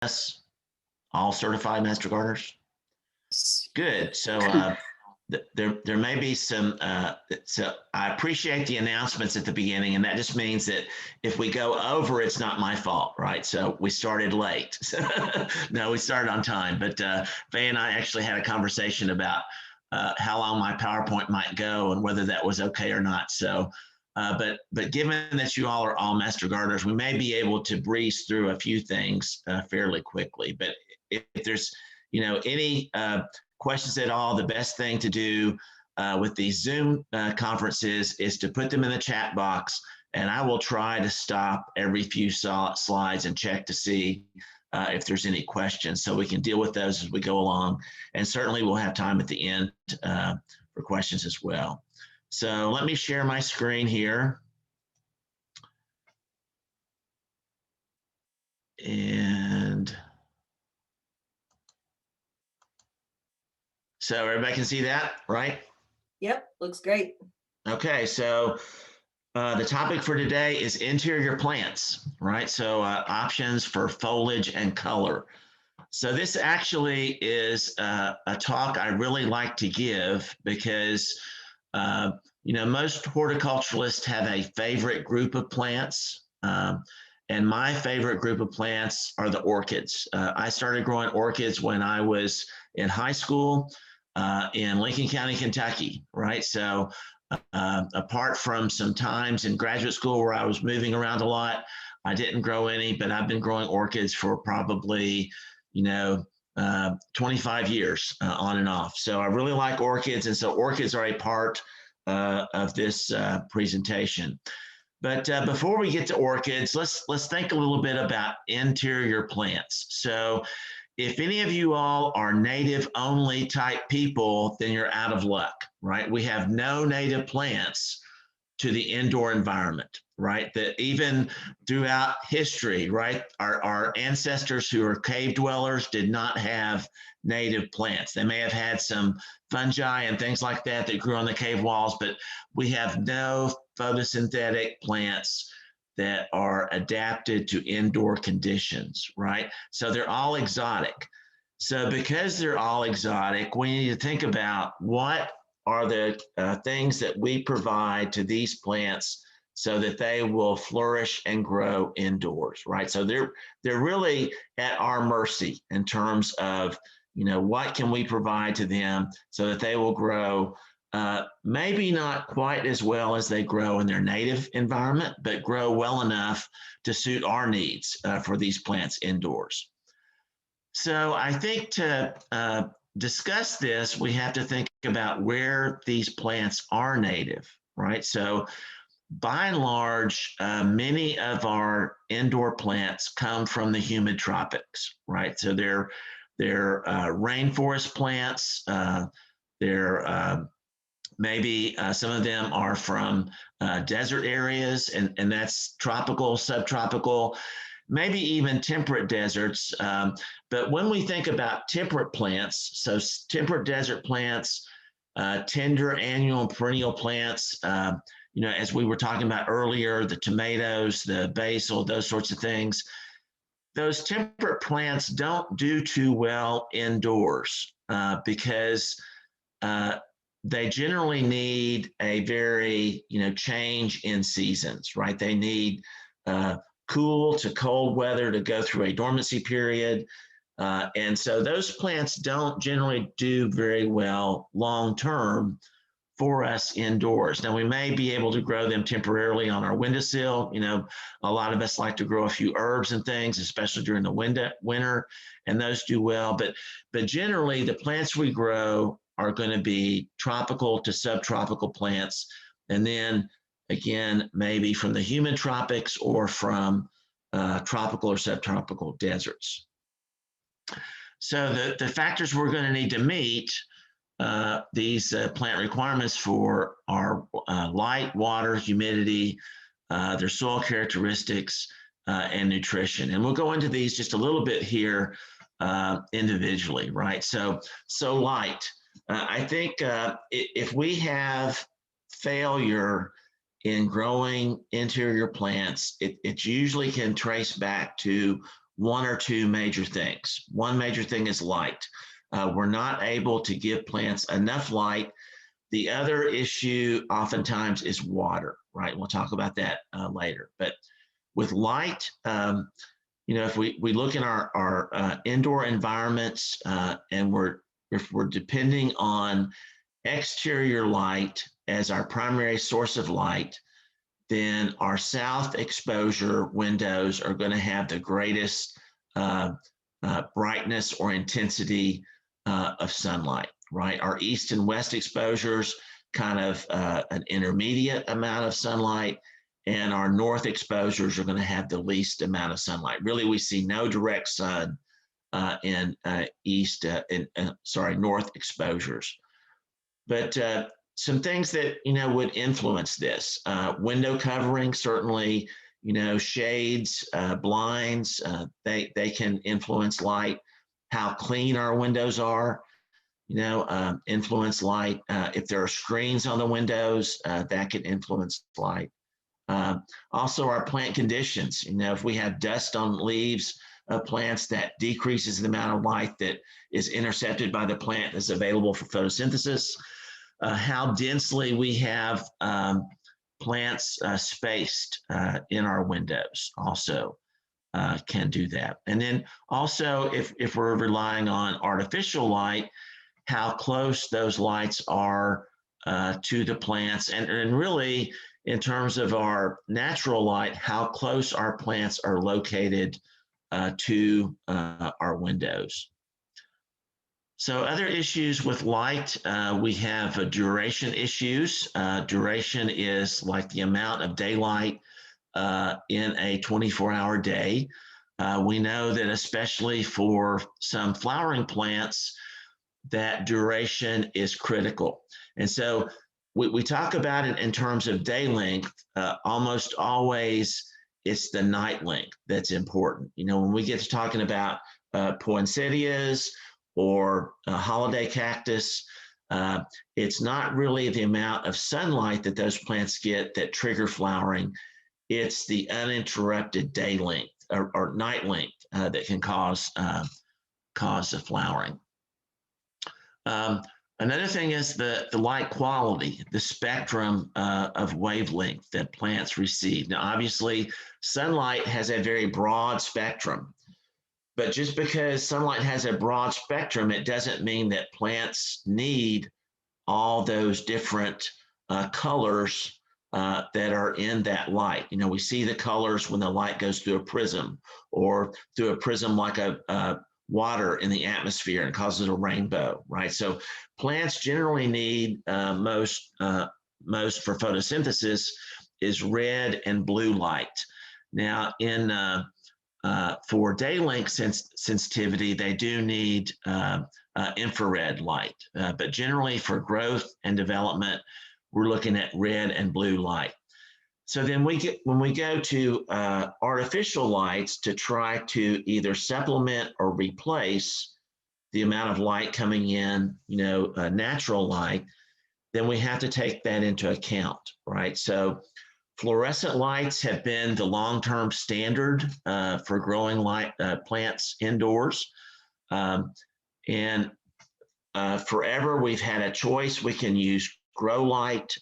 Yes, all certified master gardeners? Good. So there may be some. So I appreciate the announcents at the beginning, and that just means that if we go over, it's not my fault, right? So we started late. No, we started on time. But Faye and I actually had a conversation about how long my PowerPoint might go and whether that was okay or not. So. But given that you all are all master gardeners, we may be able to breeze through a few things fairly quickly. But if there's any questions at all, the best thing to do with these Zoom conferences is to put them in the chat box, and I will try to stop every few slides and check to see if there's any questions, so we can deal with those as we go along. And certainly we'll have time at the end for questions as well. So let me share my screen here. And so everybody can see that, right? Yep, looks great. Okay, so the topic for today is interior plants, right? So options for foliage and color. So this actually is a talk I really like to give because most horticulturalists have a favorite group of plants. And my favorite group of plants are the orchids. I started growing orchids when I was in high school in Lincoln County, Kentucky, right? So apart from some times in graduate school where I was moving around a lot, I didn't grow any, but I've been growing orchids for probably, 25 years on and off. So I really like orchids. And so orchids are a part of this presentation. But before we get to orchids, let's think a little bit about interior plants. So if any of you all are native only type people, then you're out of luck, right? We have no native plants to the indoor environment, right? That even throughout history, right? Our ancestors who are cave dwellers did not have native plants. They may have had some fungi and things like that that grew on the cave walls, but we have no photosynthetic plants that are adapted to indoor conditions, right? So they're all exotic. So because they're all exotic, we need to think about what are the things that we provide to these plants so that they will flourish and grow indoors, right? So they're really at our mercy in terms of what can we provide to them so that they will grow maybe not quite as well as they grow in their native environment, but grow well enough to suit our needs for these plants indoors. So I think to discuss this, we have to think about where these plants are native, right? So by and large, many of our indoor plants come from the humid tropics, right? So they're rainforest plants. They're maybe some of them are from desert areas, and that's tropical, subtropical, maybe even temperate deserts. But when we think about temperate plants, so temperate desert plants, tender annual and perennial plants, as we were talking about earlier, the tomatoes, the basil, those sorts of things, those temperate plants don't do too well indoors because they generally need a very, change in seasons, right? They need cool to cold weather to go through a dormancy period. And so those plants don't generally do very well long term for us indoors. Now, we may be able to grow them temporarily on our windowsill. A lot of us like to grow a few herbs and things, especially during the winter, and those do well. But generally, the plants we grow are going to be tropical to subtropical plants. And then again, maybe from the humid tropics or from tropical or subtropical deserts. So the factors we're going to need to meet these plant requirements for are light, water, humidity, their soil characteristics, and nutrition. And we'll go into these just a little bit here individually, right? So light. I think if we have failure in growing interior plants, it usually can trace back to one or two major things. One major thing is light. We're not able to give plants enough light. The other issue oftentimes is water, right? We'll talk about that later. But with light, if we look in our indoor environments and if we're depending on exterior light as our primary source of light, then our south exposure windows are going to have the greatest brightness or intensity of sunlight, right? Our east and west exposures kind of an intermediate amount of sunlight, and our north exposures are going to have the least amount of sunlight. Really, we see no direct sun in north exposures. But some things that would influence this: window covering, certainly. Shades, blinds, they can influence light. How clean our windows are, influence light. If there are screens on the windows, that can influence light. Also, our plant conditions. If we have dust on leaves of plants, that decreases the amount of light that is intercepted by the plant that's available for photosynthesis. How densely we have plants spaced in our windows also can do that. And then also, if we're relying on artificial light, how close those lights are to the plants, and really, in terms of our natural light, how close our plants are located to our windows. So other issues with light, we have duration issues. Duration is like the amount of daylight in a 24-hour day. We know that especially for some flowering plants, that duration is critical. And so we talk about it in terms of day length. Almost always it's the night length that's important. When we get to talking about poinsettias or holiday cactus, it's not really the amount of sunlight that those plants get that trigger flowering. It's the uninterrupted day length or night length that can cause the flowering. Another thing is the light quality, the spectrum of wavelength that plants receive. Now, obviously, sunlight has a very broad spectrum, but just because sunlight has a broad spectrum, it doesn't mean that plants need all those different colors that are in that light. We see the colors when the light goes through a prism or through a prism like a water in the atmosphere and causes a rainbow, right? So plants generally need most for photosynthesis is red and blue light. Now, for day length sensitivity, they do need infrared light, but generally for growth and development, we're looking at red and blue light. So then when we go to artificial lights to try to either supplement or replace the amount of light coming in, natural light, then we have to take that into account, right? So fluorescent lights have been the long-term standard for growing plants indoors. And forever we've had a choice. We can use grow light,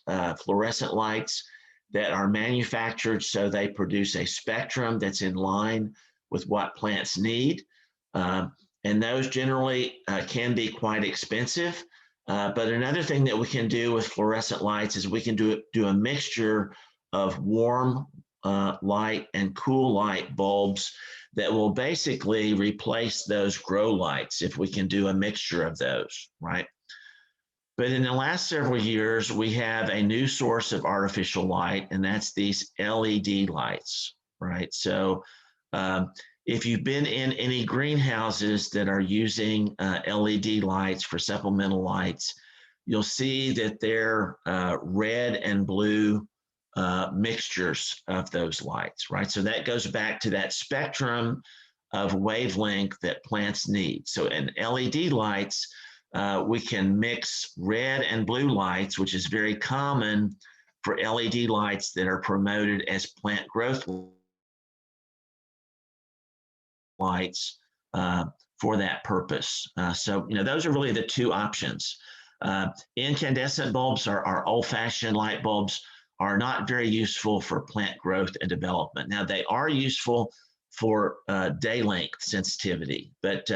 fluorescent lights that are manufactured so they produce a spectrum that's in line with what plants need. And those generally can be quite expensive. But another thing that we can do with fluorescent lights is we can do a mixture of warm light and cool light bulbs that will basically replace those grow lights if we can do a mixture of those, right? But in the last several years, we have a new source of artificial light, and that's these LED lights, right? So if you've been in any greenhouses that are using LED lights for supplemental lights, you'll see that they're red and blue mixtures of those lights, right? So that goes back to that spectrum of wavelength that plants need. So in LED lights, we can mix red and blue lights, which is very common for LED lights that are promoted as plant growth lights for that purpose. So, those are really the two options. Incandescent bulbs are old-fashioned light bulbs, are not very useful for plant growth and development. Now, they are useful for day length sensitivity, but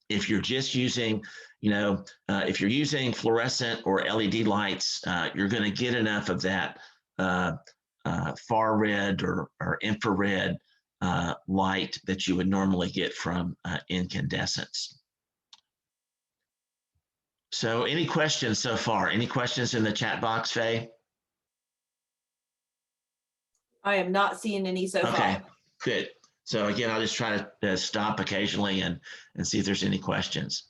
if you're just using, if you're using fluorescent or LED lights, you're going to get enough of that far red or infrared light that you would normally get from incandescents. So any questions so far? Any questions in the chat box, Faye? I am not seeing any so far. Okay, good. So again, I'll just try to stop occasionally and see if there's any questions.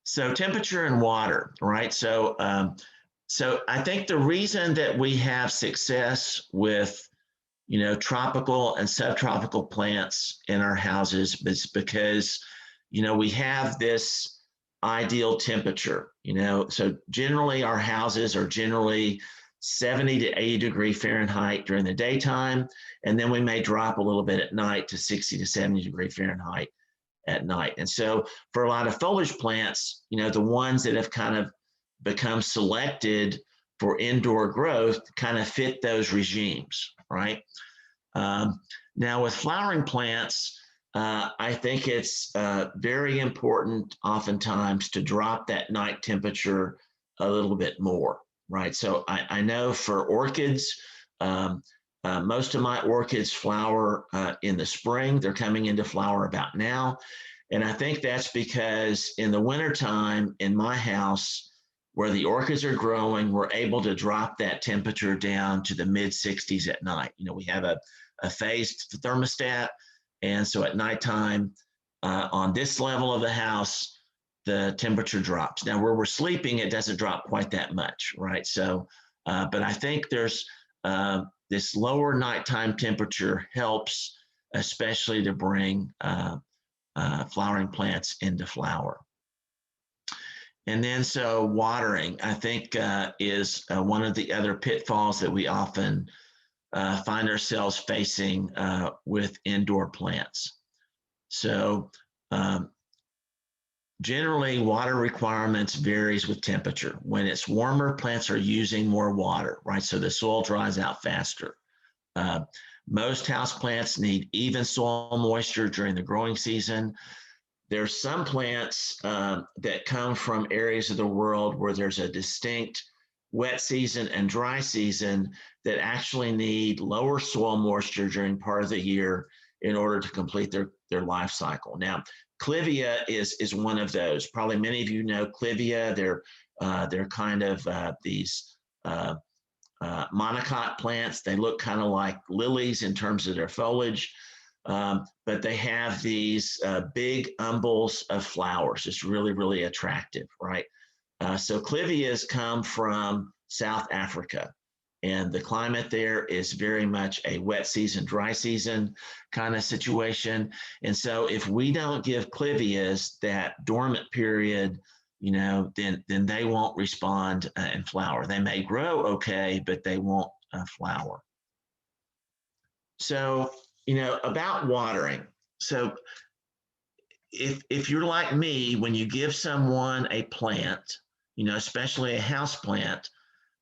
So temperature and water, right? So I think the reason that we have success with tropical and subtropical plants in our houses is because we have this ideal temperature. So generally our houses are generally 70 to 80 degree Fahrenheit during the daytime, and then we may drop a little bit at night to 60 to 70 degree Fahrenheit at night. And so for a lot of foliage plants, the ones that have kind of become selected for indoor growth kind of fit those regimes, right? Now with flowering plants, I think it's very important oftentimes to drop that night temperature a little bit more, right? So I know for orchids, most of my orchids flower in the spring. They're coming into flower about now. And I think that's because in the wintertime in my house, where the orchids are growing, we're able to drop that temperature down to the mid 60s at night. We have a phased thermostat. And so at nighttime, on this level of the house, the temperature drops. Now, where we're sleeping, it doesn't drop quite that much, right? So, but I think there's this lower nighttime temperature helps, especially to bring flowering plants into flower. And then so watering, I think, is one of the other pitfalls that we often find ourselves facing with indoor plants. So generally, water requirements varies with temperature. When it's warmer, plants are using more water, right? So the soil dries out faster. Most houseplants need even soil moisture during the growing season. There's some plants that come from areas of the world where there's a distinct wet season and dry season that actually need lower soil moisture during part of the year in order to complete their life cycle. Now, clivia is one of those. Probably many of you know clivia. They're kind of these monocot plants. They look kind of like lilies in terms of their foliage, but they have these big umbels of flowers. It's really, really attractive, right? So clivias come from South Africa, and the climate there is very much a wet season, dry season kind of situation. And so if we don't give clivias that dormant period, then they won't respond and flower. They may grow okay, but they won't flower. So, about watering. So if you're like me, when you give someone a plant, especially a house plant,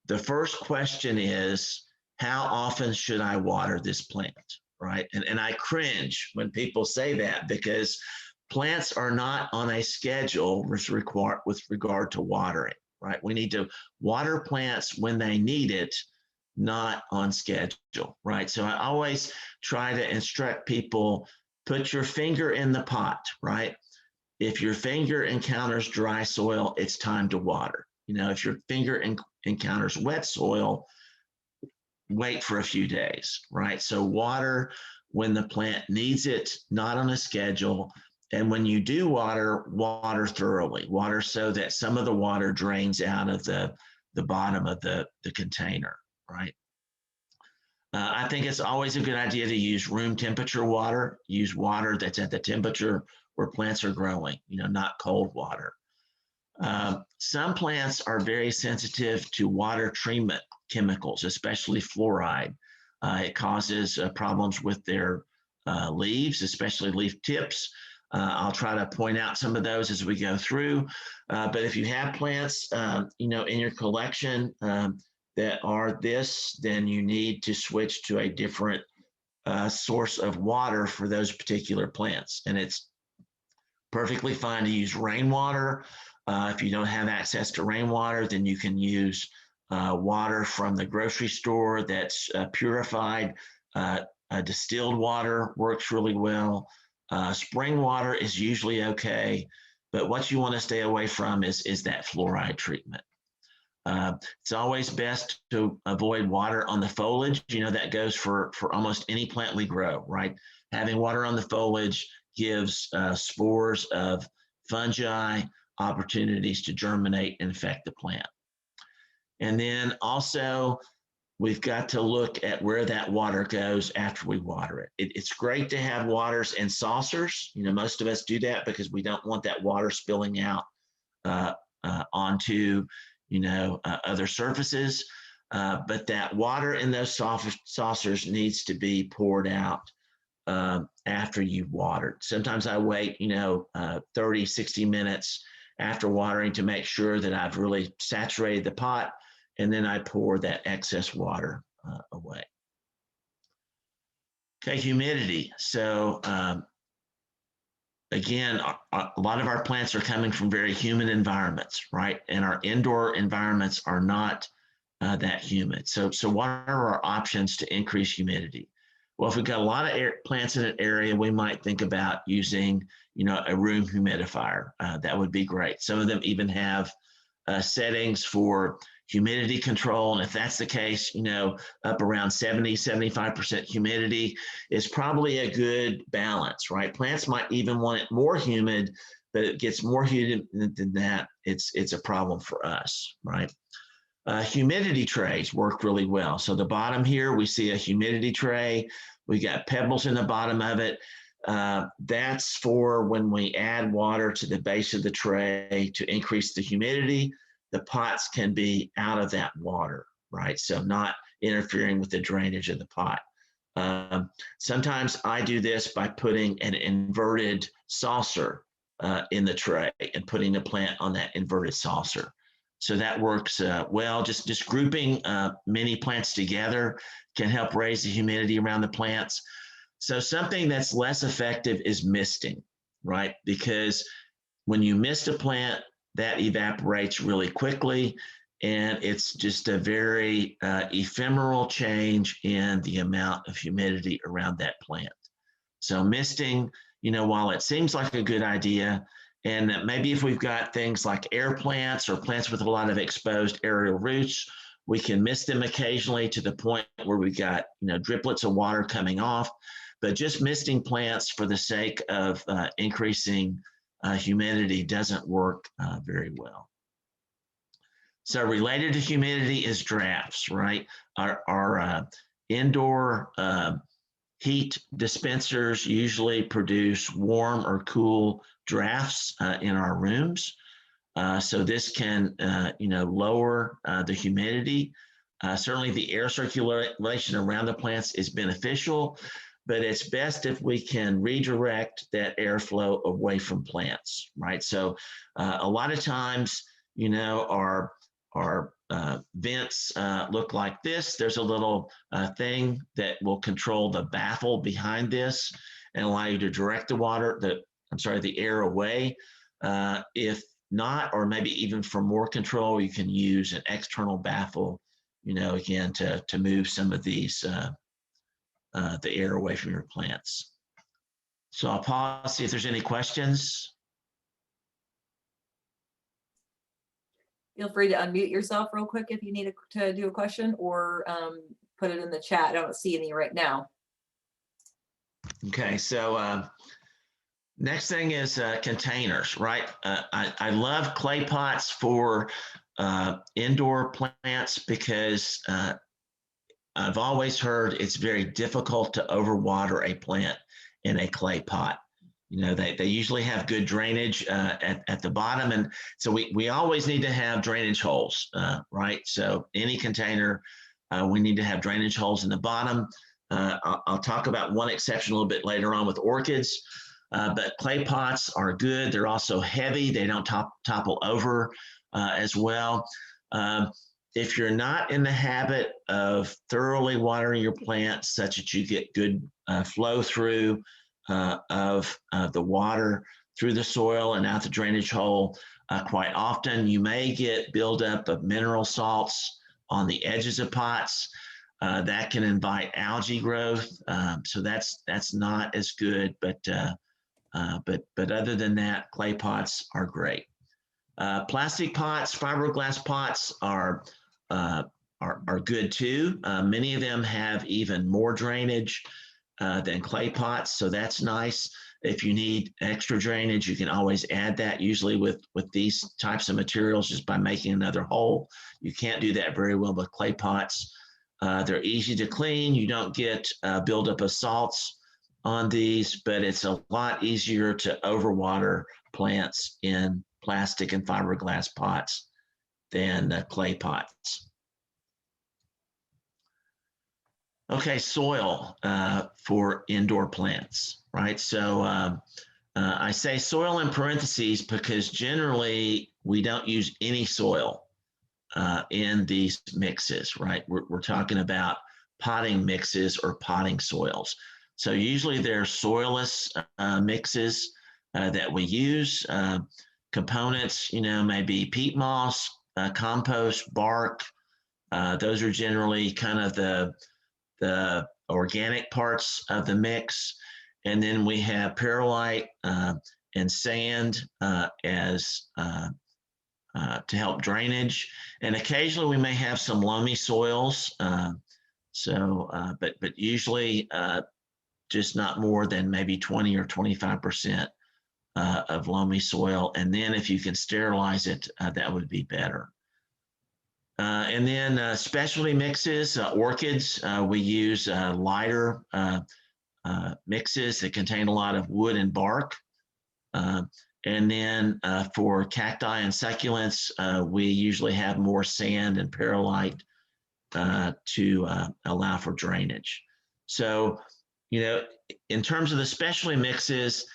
the first question is, how often should I water this plant, right? And I cringe when people say that because plants are not on a schedule with regard to watering, right? We need to water plants when they need it, not on schedule, right? So I always try to instruct people, put your finger in the pot, right? If your finger encounters dry soil, it's time to water. If your finger encounters wet soil, wait for a few days, right? So water when the plant needs it, not on a schedule. And when you do water, water thoroughly. Water so that some of the water drains out of the bottom of the container, right? I think it's always a good idea to use room temperature water. Use water that's at the temperature where plants are growing, not cold water. Some plants are very sensitive to water treatment chemicals, especially fluoride. It causes problems with their leaves, especially leaf tips. I'll try to point out some of those as we go through. But if you have plants, in your collection that are this, then you need to switch to a different source of water for those particular plants. And it's perfectly fine to use rainwater. If you don't have access to rainwater, then you can use water from the grocery store that's purified. Distilled water works really well. Spring water is usually okay, but what you want to stay away from is that fluoride treatment. It's always best to avoid water on the foliage. That goes for almost any plant we grow, right? Having water on the foliage gives spores of fungi opportunities to germinate and infect the plant. And then also, we've got to look at where that water goes after we water it. It's great to have waters in saucers. Most of us do that because we don't want that water spilling out onto, other surfaces. But that water in those saucers needs to be poured out after you've watered. Sometimes I wait, 30, 60 minutes after watering to make sure that I've really saturated the pot, and then I pour that excess water away. Okay, humidity. So again, a lot of our plants are coming from very humid environments, right? And our indoor environments are not that humid. So what are our options to increase humidity? Well, if we've got a lot of plants in an area, we might think about using, a room humidifier. That would be great. Some of them even have settings for humidity control. And if that's the case, up around 70, 75% humidity is probably a good balance, right? Plants might even want it more humid, but it gets more humid than that, it's a problem for us, right? Humidity trays work really well. So the bottom here, we see a humidity tray. We got pebbles in the bottom of it. That's for when we add water to the base of the tray to increase the humidity. The pots can be out of that water, right? So not interfering with the drainage of the pot. Sometimes I do this by putting an inverted saucer in the tray and putting the plant on that inverted saucer. So that works well. Just grouping many plants together can help raise the humidity around the plants. So something that's less effective is misting, right? Because when you mist a plant, that evaporates really quickly, and it's just a very ephemeral change in the amount of humidity around that plant. So misting, while it seems like a good idea, and maybe if we've got things like air plants or plants with a lot of exposed aerial roots, we can mist them occasionally to the point where we've got, driplets of water coming off. But just misting plants for the sake of increasing humidity doesn't work very well. So related to humidity is drafts, right? Our indoor heat dispensers usually produce warm or cool drafts in our rooms. So this can, lower the humidity. Certainly the air circulation around the plants is beneficial, but it's best if we can redirect that airflow away from plants, right? So a lot of times, our vents look like this. There's a little thing that will control the baffle behind this and allow you to direct the air away. If not, or maybe even for more control, you can use an external baffle, again, to move some of these the air away from your plants. So I'll pause, see if there's any questions. Feel free to unmute yourself real quick if you need to do a question, or put it in the chat. I don't see any right now. Okay, so next thing is containers, right? I love clay pots for indoor plants because I've always heard it's very difficult to overwater a plant in a clay pot. They usually have good drainage at the bottom. And so we always need to have drainage holes, right? So any container, we need to have drainage holes in the bottom. I'll talk about one exception a little bit later on with orchids, but clay pots are good. They're also heavy. They don't topple over as well. If you're not in the habit of thoroughly watering your plants such that you get good flow through of the water through the soil and out the drainage hole, quite often you may get buildup of mineral salts on the edges of pots. That can invite algae growth, so that's not as good. But other than that, clay pots are great. Plastic pots, fiberglass pots are good too. Many of them have even more drainage than clay pots, so that's nice. If you need extra drainage, you can always add that, usually with these types of materials, just by making another hole. You can't do that very well with clay pots. They're easy to clean. You don't get buildup of salts on these, but it's a lot easier to overwater plants in plastic and fiberglass pots than clay pots. Okay, soil for indoor plants, right? So I say soil in parentheses because generally we don't use any soil in these mixes, right? We're talking about potting mixes or potting soils. So usually they're soilless mixes that we use. Components, maybe peat moss, compost, bark. Those are generally kind of the organic parts of the mix. And then we have perlite and sand as to help drainage. And occasionally we may have some loamy soils. But usually just not more than maybe 20 or 25% of loamy soil. And then if you can sterilize it, that would be better. And then specialty mixes, orchids, we use lighter mixes that contain a lot of wood and bark. And then for cacti and succulents, we usually have more sand and perlite to allow for drainage. So, in terms of the specialty mixes,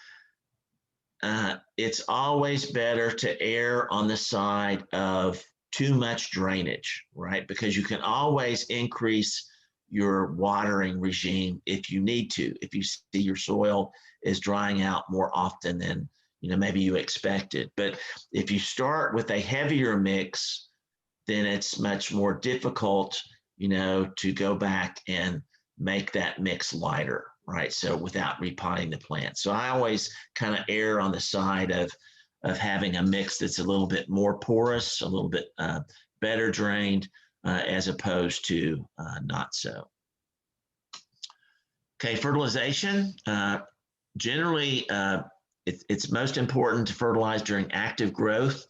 it's always better to err on the side of too much drainage, right? Because you can always increase your watering regime if you need to, if you see your soil is drying out more often than maybe you expected. But if you start with a heavier mix, then it's much more difficult, to go back and make that mix lighter, right? So without repotting the plant. So I always kind of err on the side of having a mix that's a little bit more porous, a little bit better drained, as opposed to not so. Okay, fertilization. Generally, it's most important to fertilize during active growth.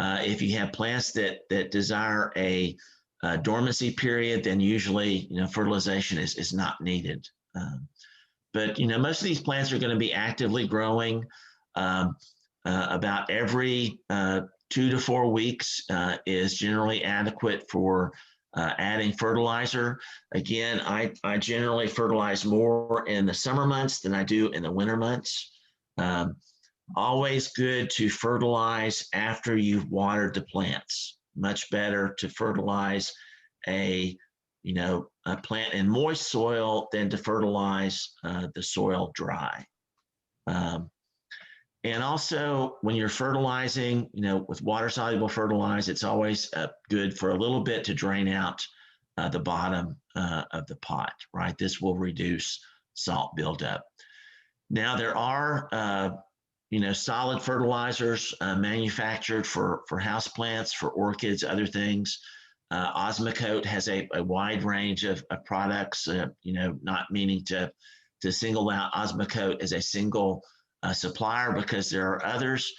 If you have plants that desire a dormancy period, then usually fertilization is not needed. But most of these plants are going to be actively growing. About every 2 to 4 weeks is generally adequate for adding fertilizer. Again, I generally fertilize more in the summer months than I do in the winter months. Always good to fertilize after you've watered the plants. Much better to fertilize a plant in moist soil than to fertilize the soil dry. And also, when you're fertilizing, with water-soluble fertilizer, it's always good for a little bit to drain out the bottom of the pot, right? This will reduce salt buildup. Now, there are, solid fertilizers manufactured for houseplants, for orchids, other things. Osmocote has a wide range of products, not meaning to single out Osmocote as a single supplier, because there are others,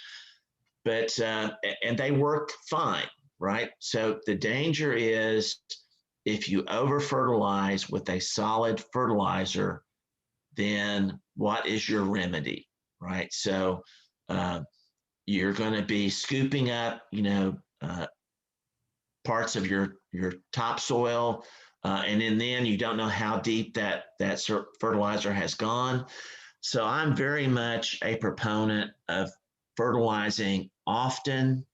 but and they work fine, right? So the danger is if you over fertilize with a solid fertilizer, then what is your remedy, right? So you're going to be scooping up, parts of your topsoil and then you don't know how deep that fertilizer has gone. So I'm very much a proponent of fertilizing often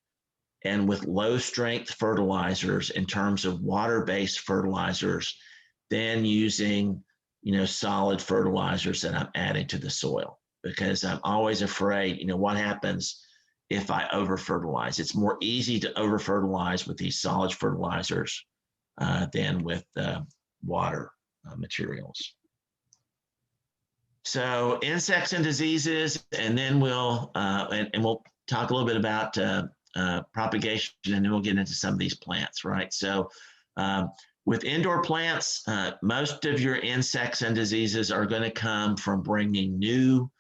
and with low strength fertilizers in terms of water-based fertilizers than using, solid fertilizers that I'm adding to the soil, because I'm always afraid, what happens if I over fertilize. It's more easy to over fertilize with these solid fertilizers than with water materials. So insects and diseases, and then we'll talk a little bit about propagation, and then we'll get into some of these plants, right? So with indoor plants, most of your insects and diseases are going to come from bringing new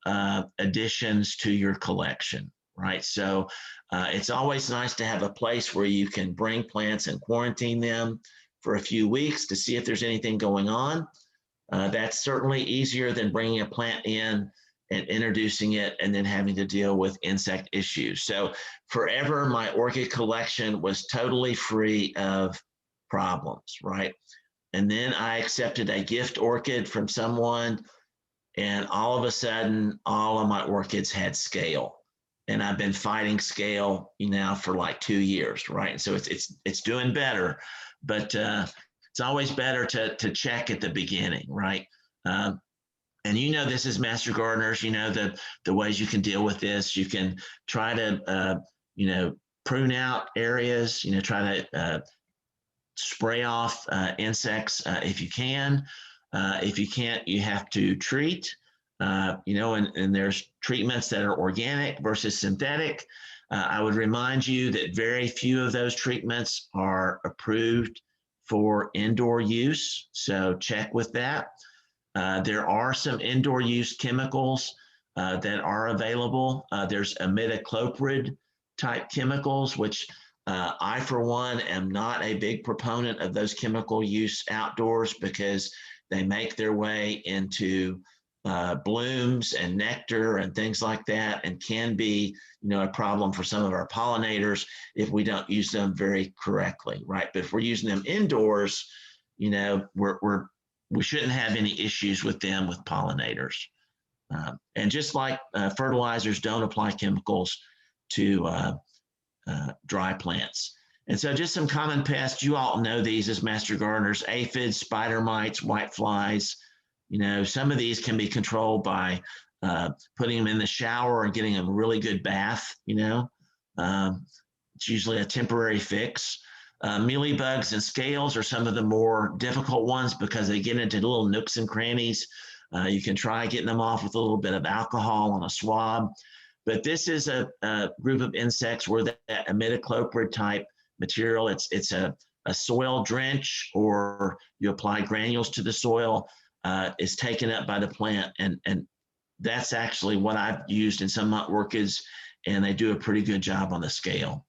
additions to your collection, right? So it's always nice to have a place where you can bring plants and quarantine them for a few weeks to see if there's anything going on. That's certainly easier than bringing a plant in and introducing it and then having to deal with insect issues. So forever, my orchid collection was totally free of problems, right? And then I accepted a gift orchid from someone, and all of a sudden, all of my orchids had scale. And I've been fighting scale, now for like 2 years, right? And so it's doing better, but it's always better to check at the beginning, right? And this is master gardeners, the ways you can deal with this. You can try to prune out areas, try to spray off insects if you can. If you can't, you have to treat. And there's treatments that are organic versus synthetic. I would remind you that very few of those treatments are approved for indoor use, so check with that. There are some indoor use chemicals that are available. There's imidacloprid type chemicals, which I, for one, am not a big proponent of those chemical use outdoors because they make their way into blooms and nectar and things like that, and can be, a problem for some of our pollinators if we don't use them very correctly, right? But if we're using them indoors, we shouldn't have any issues with them with pollinators. And just like fertilizers don't apply chemicals to dry plants. And so just some common pests, you all know these as master gardeners: aphids, spider mites, white flies. Some of these can be controlled by putting them in the shower and getting them a really good bath. It's usually a temporary fix. Mealybugs and scales are some of the more difficult ones because they get into little nooks and crannies. You can try getting them off with a little bit of alcohol on a swab. But this is a group of insects where that imidacloprid type material, it's a soil drench, or you apply granules to the soil, is taken up by the plant. And that's actually what I've used in some of my orchids, and they do a pretty good job on the scale.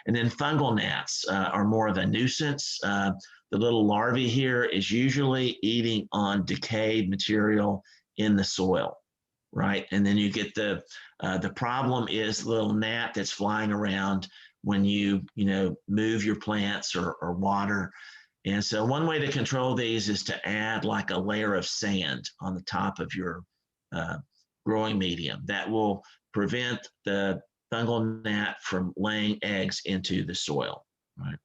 And then fungal gnats are more of a nuisance. The little larvae here is usually eating on decayed material in the soil, right? And then you get the problem is the little gnat that's flying around when you move your plants or water. And so one way to control these is to add like a layer of sand on the top of your growing medium. That will prevent the fungal gnat from laying eggs into the soil, right?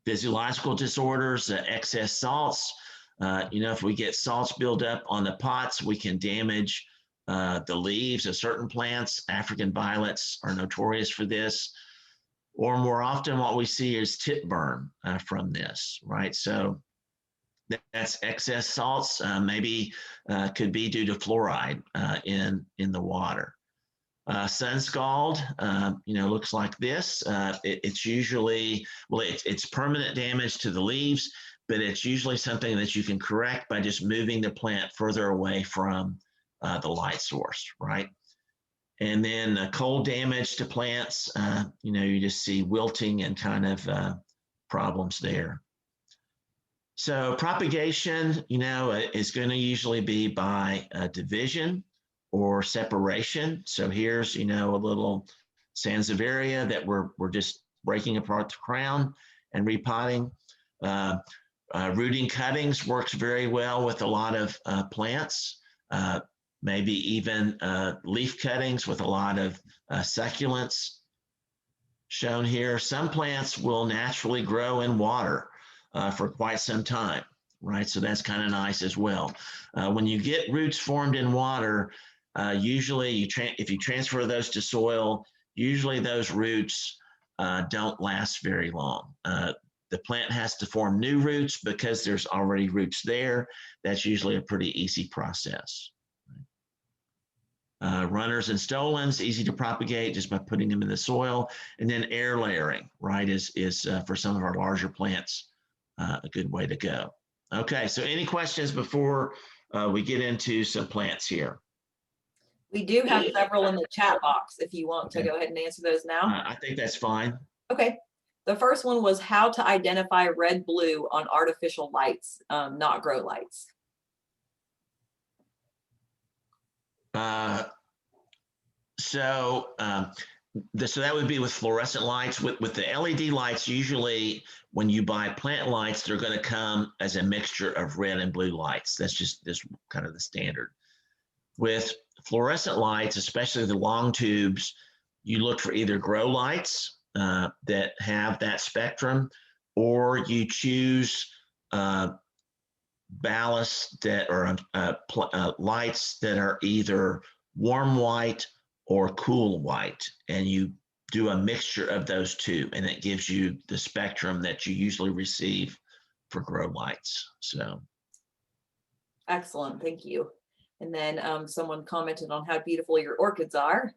Physiological disorders, excess salts. If we get salts build up on the pots, we can damage the leaves of certain plants. African violets are notorious for this. Or more often what we see is tip burn from this, right? So that's excess salts, maybe could be due to fluoride in the water. Sun scald, looks like this. It's usually, it's permanent damage to the leaves, but it's usually something that you can correct by just moving the plant further away from the light source, right? And then cold damage to plants, you just see wilting and kind of problems there. So propagation, is going to usually be by division or separation. So here's, a little Sansevieria that we're just breaking apart the crown and repotting. Rooting cuttings works very well with a lot of plants, maybe even leaf cuttings with a lot of succulents shown here. Some plants will naturally grow in water for quite some time, right? So that's kind of nice as well. When you get roots formed in water, usually if you transfer those to soil, usually those roots don't last very long. The plant has to form new roots because there's already roots there. That's usually a pretty easy process. Runners and stolons, easy to propagate just by putting them in the soil. And then air layering, right, is for some of our larger plants a good way to go. Okay, so any questions before we get into some plants here? We do have several in the chat box if you want to go ahead and answer those now. I think that's fine. Okay. The first one was how to identify red blue on artificial lights, not grow lights. So that would be with fluorescent lights. With the LED lights, usually when you buy plant lights, they're going to come as a mixture of red and blue lights. That's just this kind of the standard. With fluorescent lights, especially the long tubes, you look for either grow lights that have that spectrum, or you choose ballasts that are lights that are either warm white or cool white, and you do a mixture of those two, and it gives you the spectrum that you usually receive for grow lights. So excellent, thank you. And then someone commented on how beautiful your orchids are.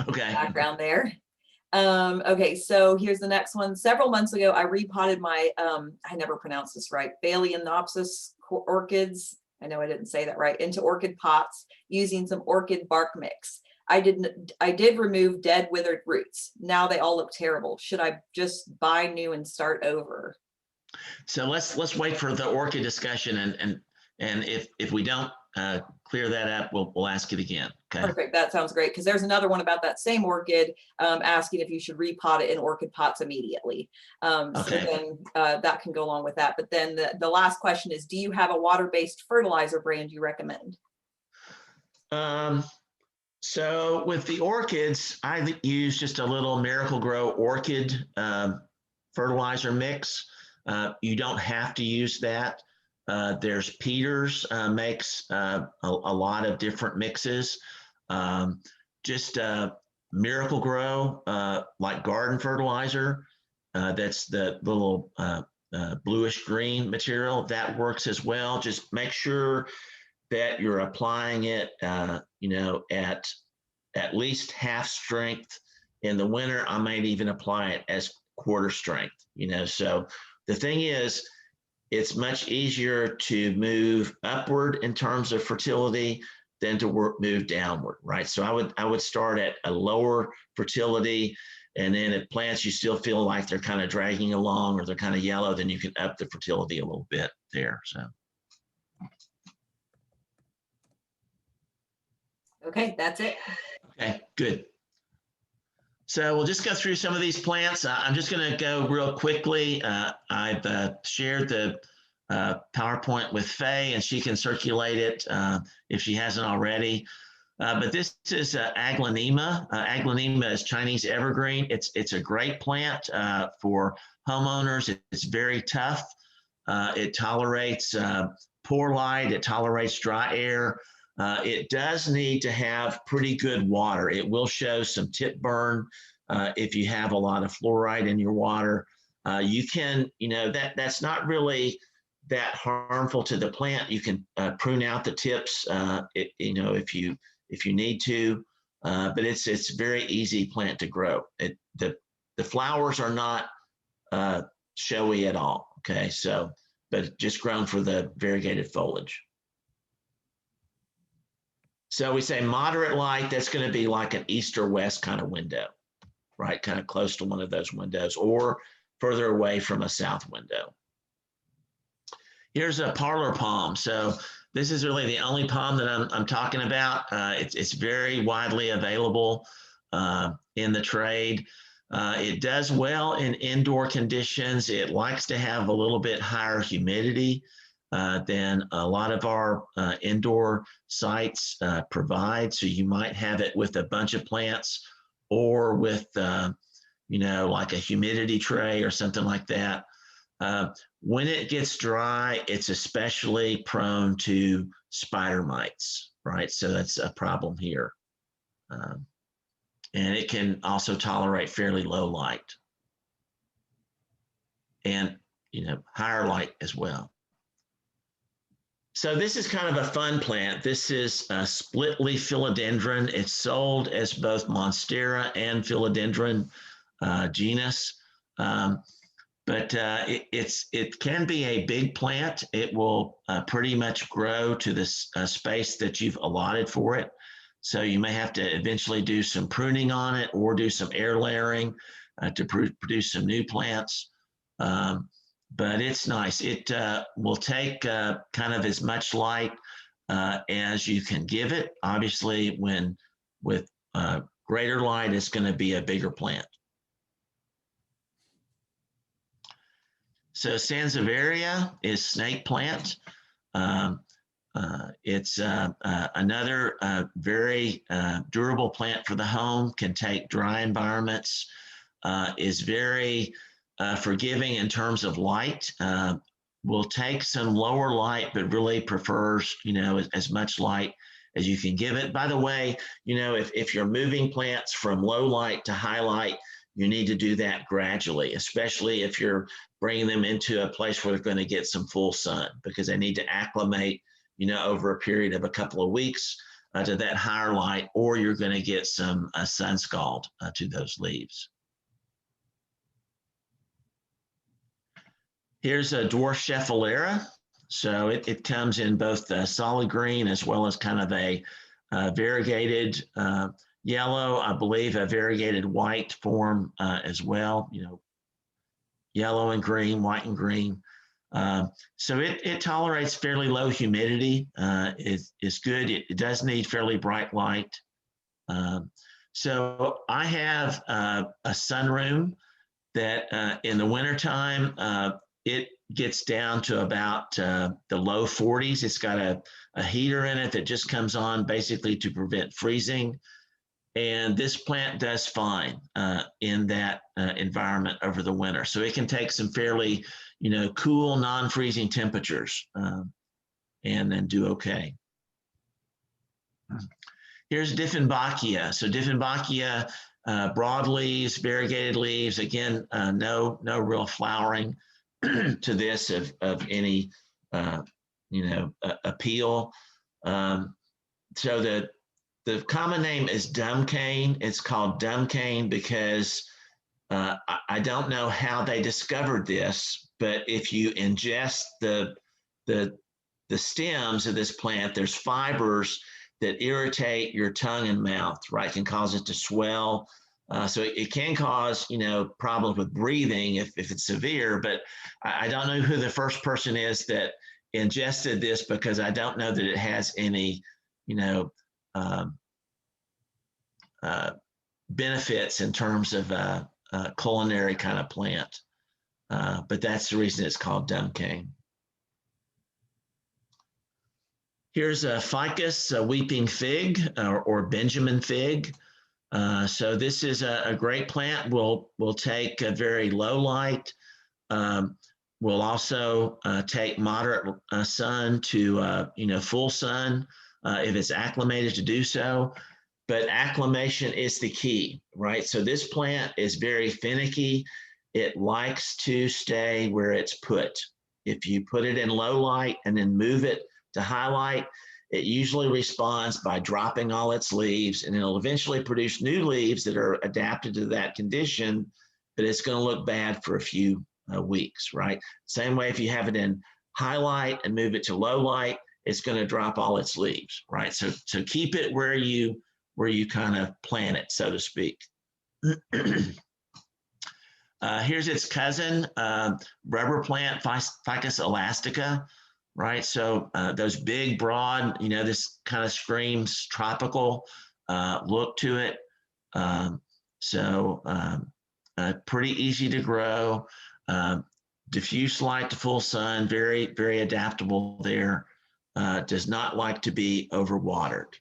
Okay. Background there. Okay, so here's the next one. Several months ago, I repotted my, I never pronounced this right, Phalaenopsis orchids, I know I didn't say that right, into orchid pots using some orchid bark mix. I did remove dead withered roots. Now they all look terrible. Should I just buy new and start over? So let's wait for the orchid discussion, and if we don't clear that up, we'll ask it again. Okay. Perfect. That sounds great, because there's another one about that same orchid asking if you should repot it in orchid pots immediately. Okay. So then that can go along with that. But then the last question is, do you have a water-based fertilizer brand you recommend? So with the orchids, I use just a little Miracle-Gro orchid fertilizer mix. You don't have to use that. There's Peters makes a lot of different mixes. Just Miracle-Gro, like garden fertilizer, that's the little bluish green material, that works as well. Just make sure that you're applying it, at least half strength. In the winter, I might even apply it as quarter strength, So the thing is, it's much easier to move upward in terms of fertility than to move downward, right? So I would start at a lower fertility, and then if plants you still feel like they're kind of dragging along or they're kind of yellow, then you can up the fertility a little bit there. So. Okay, that's it. Okay, good. So we'll just go through some of these plants. I'm just going to go real quickly. I've shared the PowerPoint with Faye, and she can circulate it if she hasn't already. But this is Aglaonema. Aglaonema is Chinese evergreen. It's a great plant for homeowners. It's very tough. It tolerates poor light. It tolerates dry air. It does need to have pretty good water. It will show some tip burn if you have a lot of fluoride in your water. You can, that's not really that harmful to the plant. You can prune out the tips, if you need to, but it's a very easy plant to grow. The flowers are not showy at all. Okay, so but just grown for the variegated foliage. So we say moderate light, that's going to be like an east or west kind of window, right? Kind of close to one of those windows or further away from a south window. Here's a parlor palm. So this is really the only palm that I'm talking about. It's very widely available in the trade. It does well in indoor conditions. It likes to have a little bit higher humidity than a lot of our indoor sites provide. So you might have it with a bunch of plants or with, like a humidity tray or something like that. When it gets dry, it's especially prone to spider mites, right? So that's a problem here. And it can also tolerate fairly low light and, higher light as well. So this is kind of a fun plant. This is a split leaf philodendron. It's sold as both Monstera and philodendron genus. But it can be a big plant. It will pretty much grow to this space that you've allotted for it. So you may have to eventually do some pruning on it or do some air layering to produce some new plants. But it's nice. It will take kind of as much light as you can give it. Obviously, with greater light, it's going to be a bigger plant. So Sansevieria is snake plant. It's another very durable plant for the home, can take dry environments, is very forgiving in terms of light, will take some lower light, but really prefers, as much light as you can give it. By the way, if you're moving plants from low light to high light, you need to do that gradually, especially if you're bringing them into a place where they're going to get some full sun, because they need to acclimate, over a period of a couple of weeks to that higher light, or you're going to get some sun scald to those leaves. Here's a dwarf schefflera. So it comes in both solid green as well as kind of a variegated yellow, I believe a variegated white form as well, yellow and green, white and green. So it tolerates fairly low humidity. It's good. It does need fairly bright light. So I have a sunroom that in the wintertime, it gets down to about the low 40s. It's got a heater in it that just comes on basically to prevent freezing. And this plant does fine in that environment over the winter. So it can take some fairly, cool, non-freezing temperatures and then do okay. Here's Dieffenbachia. So Dieffenbachia, broad leaves, variegated leaves. Again, no real flowering to this of any, appeal. So the common name is dumb cane. It's called dumb cane because I don't know how they discovered this, but if you ingest the stems of this plant, there's fibers that irritate your tongue and mouth, right? Can cause it to swell. So it can cause, problems with breathing if it's severe, but I don't know who the first person is that ingested this, because I don't know that it has any, benefits in terms of a culinary kind of plant. But that's the reason it's called dumb cane. Here's a ficus, a weeping fig, or Benjamin fig. So this is a great plant. We'll take a very low light. We'll also take moderate sun to full sun if it's acclimated to do so. But acclimation is the key, right? So this plant is very finicky. It likes to stay where it's put. If you put it in low light and then move it to high light, it usually responds by dropping all its leaves, and it'll eventually produce new leaves that are adapted to that condition, but it's going to look bad for a few weeks, right? Same way if you have it in high light and move it to low light, it's going to drop all its leaves, right? So keep it where you kind of plant it, so to speak. Here's its cousin, rubber plant, Ficus elastica, right? So those big, broad, this kind of screams tropical look to it. pretty easy to grow. Diffuse light to full sun, very, very adaptable there. Does not like to be overwatered.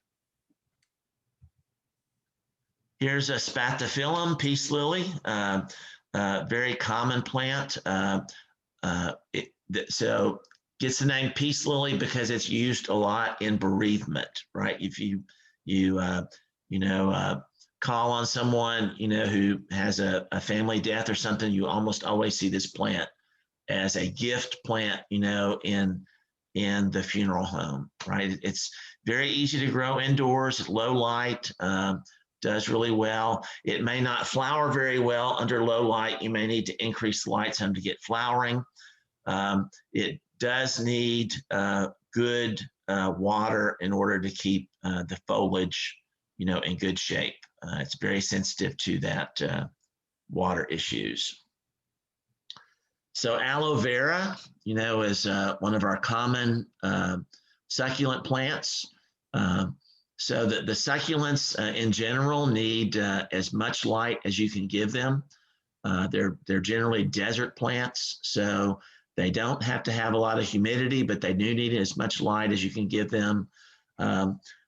Here's a spathiphyllum peace lily, very common plant. So gets the name peace lily because it's used a lot in bereavement, right? If you call on someone who has a family death or something, you almost always see this plant as a gift plant, in the funeral home, right? It's very easy to grow indoors, low light. Does really well. It may not flower very well under low light. You may need to increase the light some to get flowering. It does need good water in order to keep the foliage, in good shape. It's very sensitive to that water issues. So aloe vera, is one of our common succulent plants. So the succulents in general need as much light as you can give them. They're generally desert plants, so they don't have to have a lot of humidity, but they do need as much light as you can give them.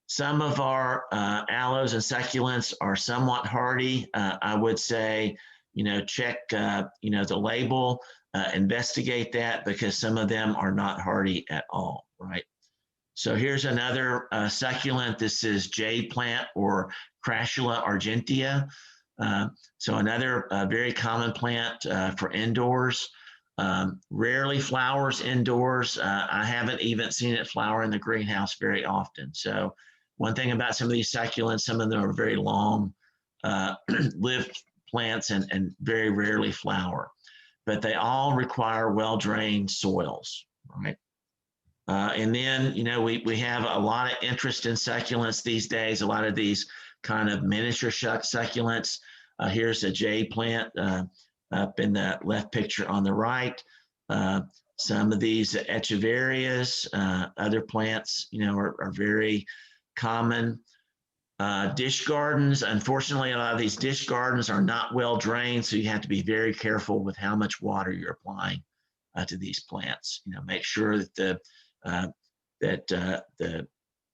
Some of our aloes and succulents are somewhat hardy. I would say, check, the label, investigate that, because some of them are not hardy at all, right? So here's another succulent. This is jade plant, or Crassula argentea. So another very common plant for indoors. Rarely flowers indoors. I haven't even seen it flower in the greenhouse very often. So one thing about some of these succulents, some of them are very long lived plants and very rarely flower, but they all require well-drained soils, right? And then, we have a lot of interest in succulents these days, a lot of these kind of miniature succulents. Here's a jade plant up in the left picture on the right. Some of these echeverias, other plants, are very common. Dish gardens, unfortunately, a lot of these dish gardens are not well drained, so you have to be very careful with how much water you're applying to these plants. Make sure that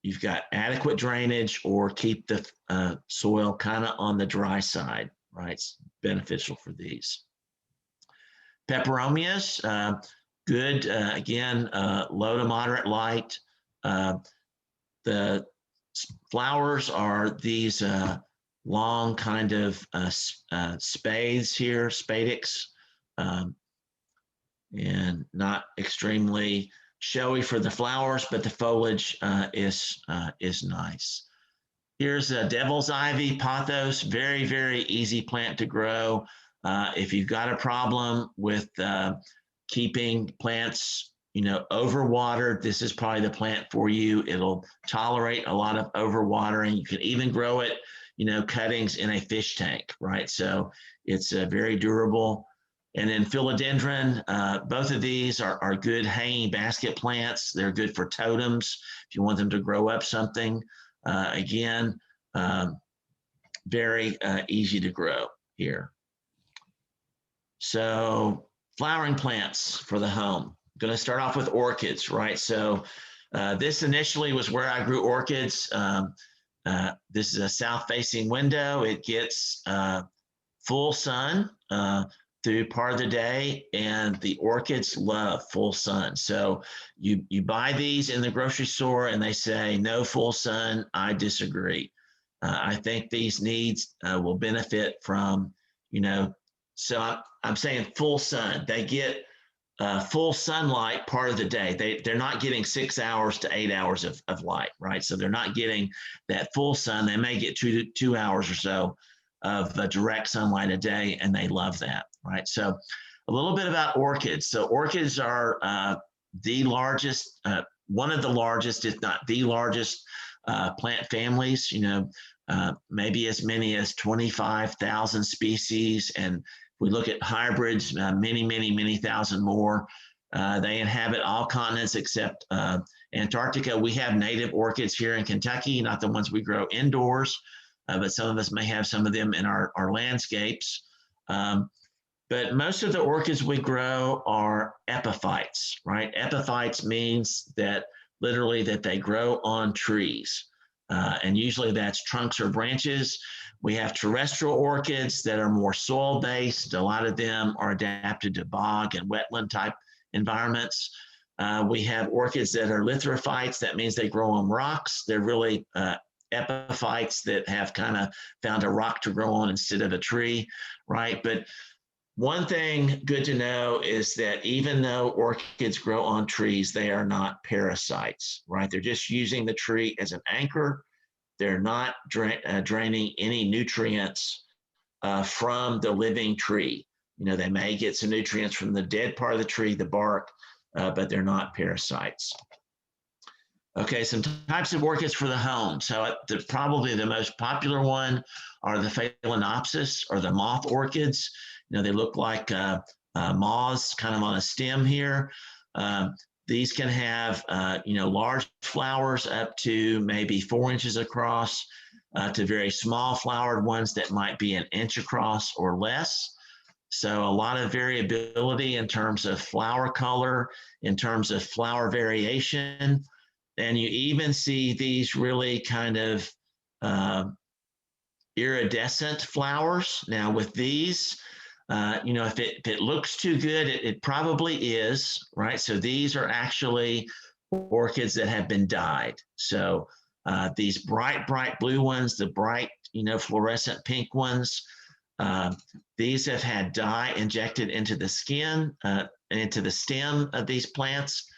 you've got adequate drainage, or keep the soil kind of on the dry side, right? It's beneficial for these. Peperomias, good, again, low to moderate light. The flowers are these long kind of spades here, spadix, and not extremely showy for the flowers, but the foliage is nice. Here's a devil's ivy, pothos, very, very easy plant to grow. If you've got a problem with keeping plants, overwatered, this is probably the plant for you. It'll tolerate a lot of overwatering. You can even grow it, cuttings in a fish tank, right? So it's very durable. And then philodendron, both of these are good hanging basket plants. They're good for totems if you want them to grow up something. Again, very easy to grow here. So flowering plants for the home. I'm going to start off with orchids, right? So this initially was where I grew orchids. This is a south-facing window. It gets full sun through part of the day, and the orchids love full sun. So you buy these in the grocery store and they say no full sun. I disagree. I think these needs will benefit from, so I'm saying full sun. They get full sunlight part of the day. They're not getting 6 hours to 8 hours of light, right? So they're not getting that full sun. They may get 2 hours or so of direct sunlight a day, and they love that, right? So a little bit about orchids. So orchids are the largest, one of the largest, if not the largest plant families, maybe as many as 25,000 species. And if we look at hybrids, many thousand more. They inhabit all continents except Antarctica. We have native orchids here in Kentucky, not the ones we grow indoors, but some of us may have some of them in our landscapes. But most of the orchids we grow are epiphytes, right? Epiphytes means that literally that they grow on trees. And usually that's trunks or branches. We have terrestrial orchids that are more soil based. A lot of them are adapted to bog and wetland type environments. We have orchids that are lithophytes. That means they grow on rocks. They're really epiphytes that have kind of found a rock to grow on instead of a tree, right? But one thing good to know is that even though orchids grow on trees, they are not parasites, right? They're just using the tree as an anchor. They're not draining any nutrients from the living tree. You know, they may get some nutrients from the dead part of the tree, the bark, but they're not parasites. Okay, some types of orchids for the home. So probably the most popular one are the Phalaenopsis, or the moth orchids. You know, they look like moths kind of on a stem here. These can have, you know, large flowers up to maybe 4 inches across, to very small flowered ones that might be an inch across or less. So a lot of variability in terms of flower color, in terms of flower variation. And you even see these really kind of iridescent flowers. Now with these, you know, if it looks too good, it probably is, right? So these are actually orchids that have been dyed. So these bright blue ones, the bright, you know, fluorescent pink ones, these have had dye injected into the skin, into the stem of these plants.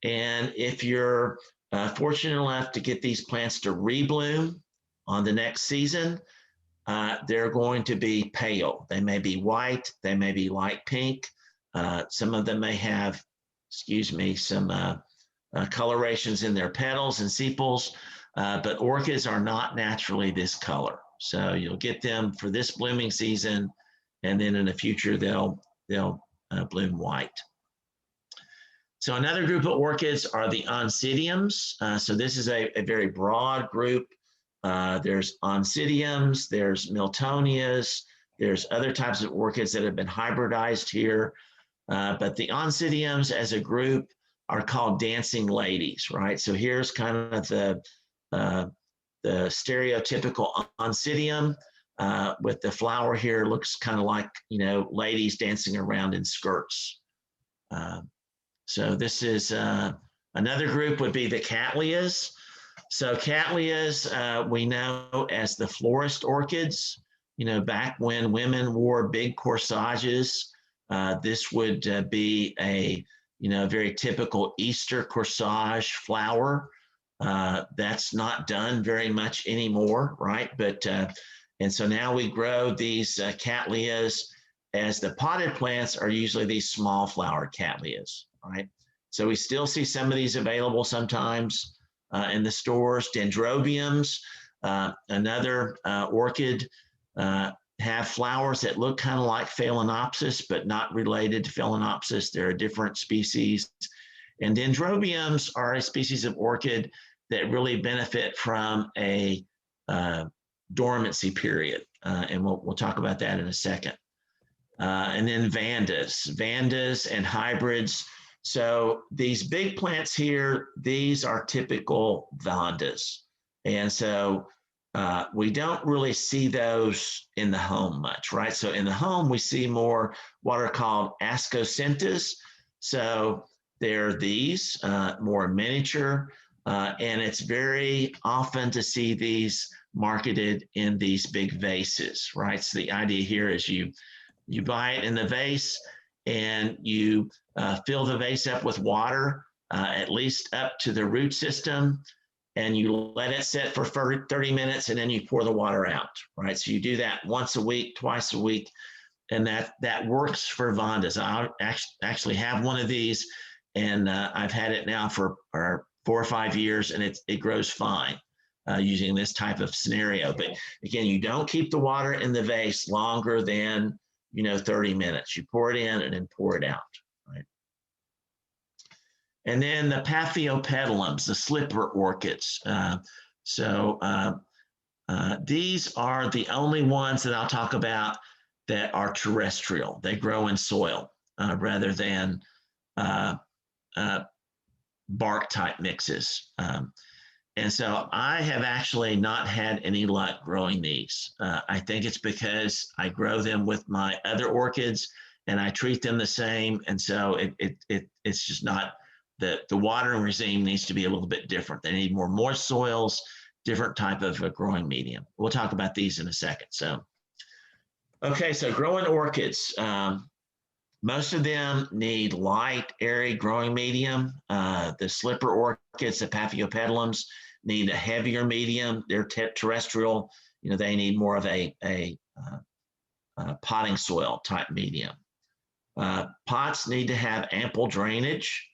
And if you're fortunate enough to get these plants to rebloom on the next season, they're going to be pale. They may be white, they may be light pink. Some of them may have, some colorations in their petals and sepals, but orchids are not naturally this color. So you'll get them for this blooming season, and then in the future they'll bloom white. So another group of orchids are the oncidiums. So this is a very broad group. There's oncidiums, there's miltonias, there's other types of orchids that have been hybridized here. But the oncidiums as a group are called dancing ladies, right? So here's kind of the stereotypical oncidium with the flower here. Looks kind of like, you know, ladies dancing around in skirts. So this is another group would be the cattleyas. So cattleyas, we know as the florist orchids. You know, back when women wore big corsages, this would be a, you know, very typical Easter corsage flower. That's not done very much anymore, right? But and so now we grow these cattleyas, as the potted plants are usually these small flowered cattleyas, right? So we still see some of these available sometimes in the stores. Dendrobiums, another orchid, have flowers that look kind of like Phalaenopsis, but not related to Phalaenopsis. They're a different species. And dendrobiums are a species of orchid that really benefit from a dormancy period. And we'll talk about that in a second. And then vandas and hybrids. So these big plants here, these are typical vandas. And so we don't really see those in the home much, right? So in the home, we see more what are called ascocynthas. So they're these more miniature, and it's very often to see these marketed in these big vases, right? So the idea here is you buy it in the vase and you fill the vase up with water, at least up to the root system, and you let it sit for 30 minutes, and then you pour the water out, right? So you do that once a week, twice a week, and that works for vandas. I actually have one of these, and I've had it now for 4 or 5 years, and it grows fine using this type of scenario. But again, you don't keep the water in the vase longer than 30 minutes. You pour it in and then pour it out, right? And then the Paphiopedilums, the slipper orchids. These are the only ones that I'll talk about that are terrestrial. They grow in soil rather than uh, bark type mixes. And so I have actually not had any luck growing these. I think it's because I grow them with my other orchids and I treat them the same. And so it's just not, the watering regime needs to be a little bit different. They need more moist soils, different type of a growing medium. We'll talk about these in a second. So, okay, so growing orchids. Most of them need light, airy growing medium. The slipper orchids, the Paphiopedilums, need a heavier medium. They're terrestrial. They need more of a potting soil type medium. Pots need to have ample drainage.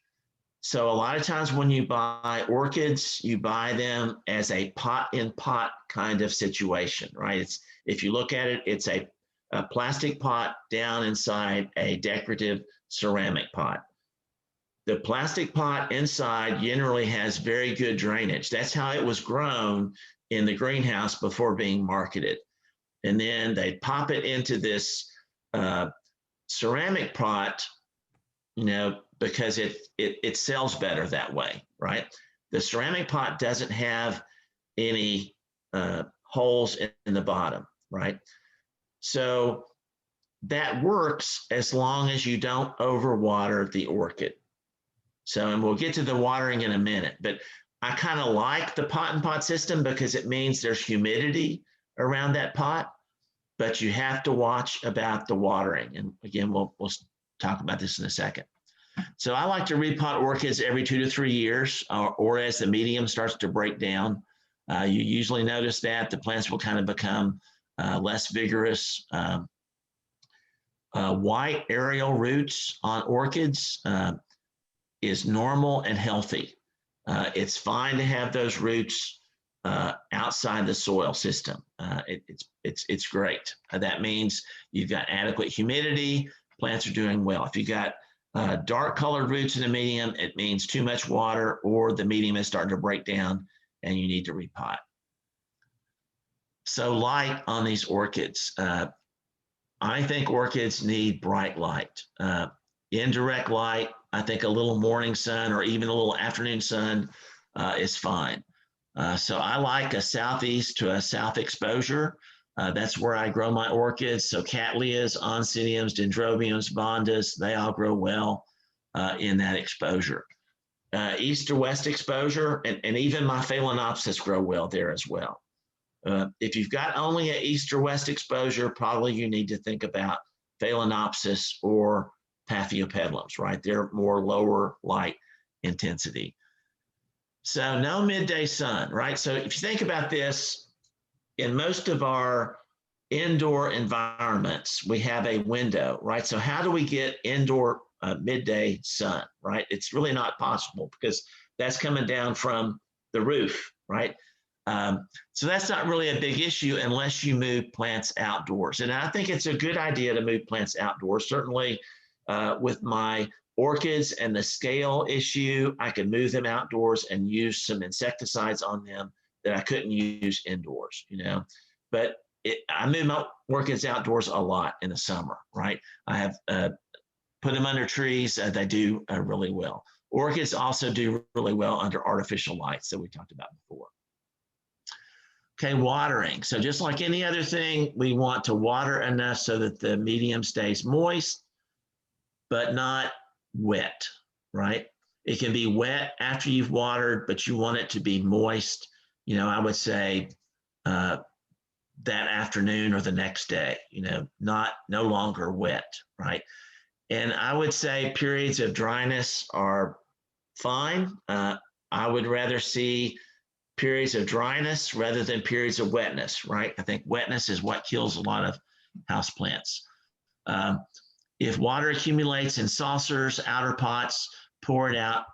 So a lot of times when you buy orchids, you buy them as a pot in pot kind of situation, right? If you look at it, it's a plastic pot down inside a decorative ceramic pot. The plastic pot inside generally has very good drainage. That's how it was grown in the greenhouse before being marketed. And then they pop it into this ceramic pot, because it sells better that way, right? The ceramic pot doesn't have any holes in the bottom, right? So that works as long as you don't overwater the orchid. So, and we'll get to the watering in a minute, but I kind of like the pot and pot system because it means there's humidity around that pot, but you have to watch about the watering. And again, we'll talk about this in a second. So I like to repot orchids every 2 to 3 years, or as the medium starts to break down. You usually notice that the plants will kind of become less vigorous. White aerial roots on orchids is normal and healthy. It's fine to have those roots outside the soil system. It's great. That means you've got adequate humidity, plants are doing well. If you've got dark colored roots in the medium, it means too much water or the medium is starting to break down and you need to repot. So light on these orchids. I think orchids need bright light. Indirect light, I think a little morning sun or even a little afternoon sun is fine. So I like a southeast to a south exposure. That's where I grow my orchids. So cattleyas, oncidiums, dendrobiums, bondas, they all grow well in that exposure. East to west exposure, and even my phalaenopsis grow well there as well. If you've got only an east or west exposure, probably you need to think about phalaenopsis or Paphiopedilums, right? They're more lower light intensity. So no midday sun, right? So if you think about this, in most of our indoor environments, we have a window, right? So how do we get indoor midday sun, right? It's really not possible because that's coming down from the roof, right? So that's not really a big issue unless you move plants outdoors. And I think it's a good idea to move plants outdoors. Certainly with my orchids and the scale issue, I could move them outdoors and use some insecticides on them that I couldn't use indoors, But I move my orchids outdoors a lot in the summer, right? I have put them under trees. They do really well. Orchids also do really well under artificial lights that we talked about before. Okay, watering. So just like any other thing, we want to water enough so that the medium stays moist, but not wet, right? It can be wet after you've watered, but you want it to be moist. I would say that afternoon or the next day, no longer wet, right? And I would say periods of dryness are fine. I would rather see periods of dryness rather than periods of wetness, right? I think wetness is what kills a lot of houseplants. If water accumulates in saucers, outer pots, pour it out